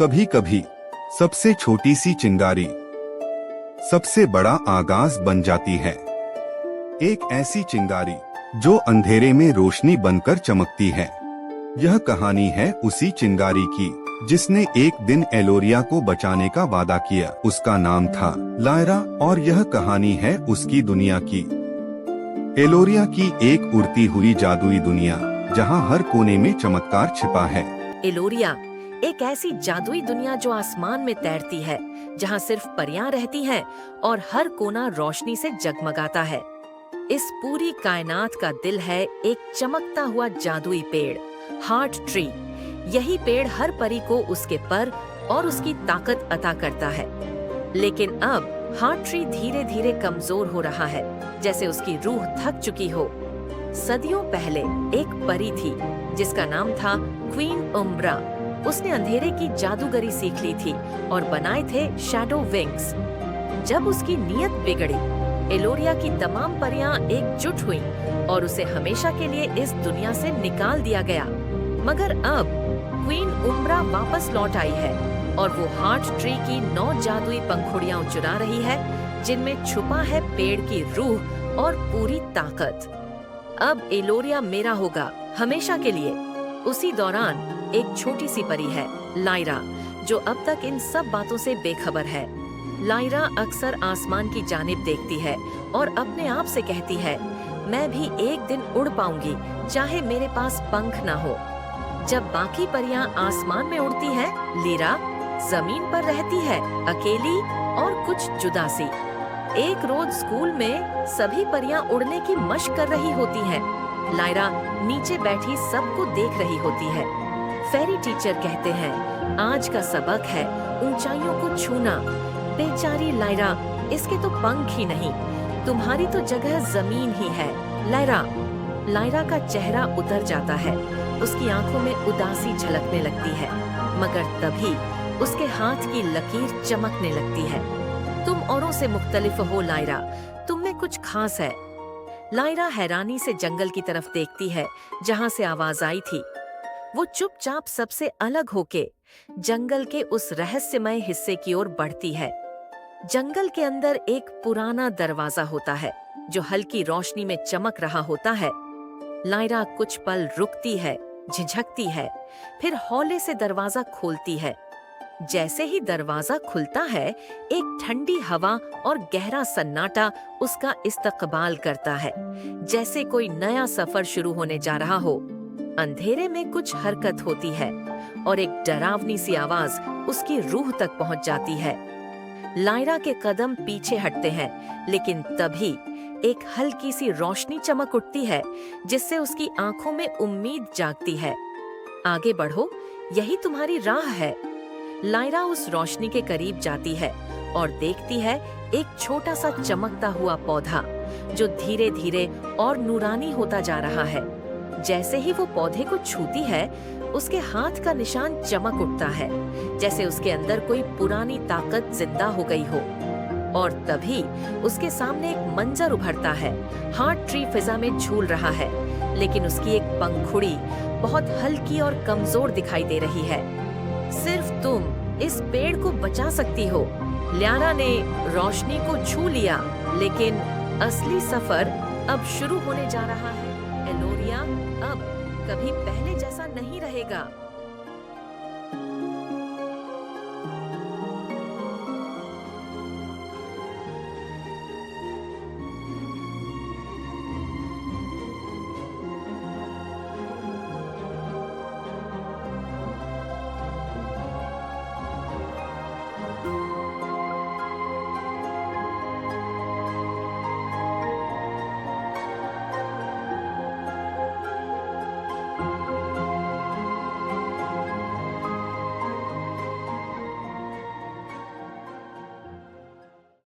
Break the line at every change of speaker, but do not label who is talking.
कभी कभी सबसे छोटी सी चिंगारी सबसे बड़ा आगाज बन जाती है। एक ऐसी चिंगारी जो अंधेरे में रोशनी बनकर चमकती है। यह कहानी है उसी चिंगारी की जिसने एक दिन एलोरिया को बचाने का वादा किया। उसका नाम था लायरा और यह कहानी है उसकी दुनिया की। एलोरिया की एक उड़ती हुई जादुई दुनिया जहां हर कोने में चमत्कार छिपा है।
एलोरिया एक ऐसी जादुई दुनिया जो आसमान में तैरती है, जहां सिर्फ परियां रहती हैं और हर कोना रोशनी से जगमगाता है। इस पूरी कायनात का दिल है एक चमकता हुआ जादुई पेड़, हार्ट ट्री। यही पेड़ हर परी को उसके पर और उसकी ताकत अता करता है। लेकिन अब हार्ट ट्री धीरे धीरे कमजोर हो रहा है, जैसे उसकी रूह थक चुकी हो। सदियों पहले एक परी थी जिसका नाम था क्वीन उम्ब्रा। उसने अंधेरे की जादूगरी सीख ली थी और बनाए थे शैडो विंग्स। जब उसकी नियत बिगड़ी, एलोरिया की तमाम परियां एकजुट हुईं और उसे हमेशा के लिए इस दुनिया से निकाल दिया गया। मगर अब क्वीन उम्ब्रा वापस लौट आई है और वो हार्ट ट्री की 9 जादुई पंखुड़ियां चुरा रही है, जिनमें छुपा है पेड़ की रूह और पूरी ताकत। अब एलोरिया मेरा होगा हमेशा के लिए। उसी दौरान एक छोटी सी परी है, लायरा, जो अब तक इन सब बातों से बेखबर है। लायरा अक्सर आसमान की जानिब देखती है और अपने आप से कहती है, मैं भी एक दिन उड़ पाऊंगी, चाहे मेरे पास पंख ना हो। जब बाकी परियां आसमान में उड़ती हैं, लीरा जमीन पर रहती है, अकेली और कुछ जुदा सी। एक रोज स्कूल में सभी परियां उड़ने की मशक कर रही होती हैं। लायरा नीचे बैठी सबको देख रही होती है। फेरी टीचर कहते हैं, आज का सबक है ऊंचाइयों को छूना। बेचारी लायरा, इसके तो पंख ही नहीं, तुम्हारी तो जगह जमीन ही है। लायरा का चेहरा उतर जाता है, उसकी आंखों में उदासी झलकने लगती है। मगर तभी उसके हाथ की लकीर चमकने लगती है। तुम औरों से मुख्तलिफ हो लायरा, तुम में कुछ खास है। लायरा हैरानी से जंगल की तरफ देखती है जहां से आवाज आई थी। वो चुपचाप सबसे अलग होके जंगल के उस रहस्यमय हिस्से की ओर बढ़ती है। जंगल के अंदर एक पुराना दरवाजा होता है जो हल्की रोशनी में चमक रहा होता है। लायरा कुछ पल रुकती है, झिझकती है, फिर हौले से दरवाजा खोलती है। जैसे ही दरवाजा खुलता है, एक ठंडी हवा और गहरा सन्नाटा उसका इस्तकबाल करता है, जैसे कोई नया सफर शुरू होने जा रहा हो। अंधेरे में कुछ हरकत होती है और एक डरावनी सी आवाज उसकी रूह तक पहुंच जाती है। लायरा के कदम पीछे हटते हैं, लेकिन तभी एक हल्की सी रोशनी चमक उठती है, जिससे उसकी आंखों में उम्मीद जागती है। आगे बढ़ो, यही तुम्हारी राह है। लायरा उस रोशनी के करीब जाती है और देखती है एक छोटा सा चमकता हुआ पौधा जो धीरे धीरे और नूरानी होता जा रहा है। जैसे ही वो पौधे को छूती है, उसके हाथ का निशान चमक उठता है, जैसे उसके अंदर कोई पुरानी ताकत जिंदा हो गई हो। और तभी उसके सामने एक मंजर उभरता है। हार्ट ट्री फिजा में झूल रहा है, लेकिन उसकी एक पंखुड़ी बहुत हल्की और कमजोर दिखाई दे रही है। सिर्फ तुम इस पेड़ को बचा सकती हो। लायरा ने रोशनी को छू लिया, लेकिन असली सफर अब शुरू होने जा रहा है। एलोरिया अब कभी पहले जैसा नहीं रहेगा।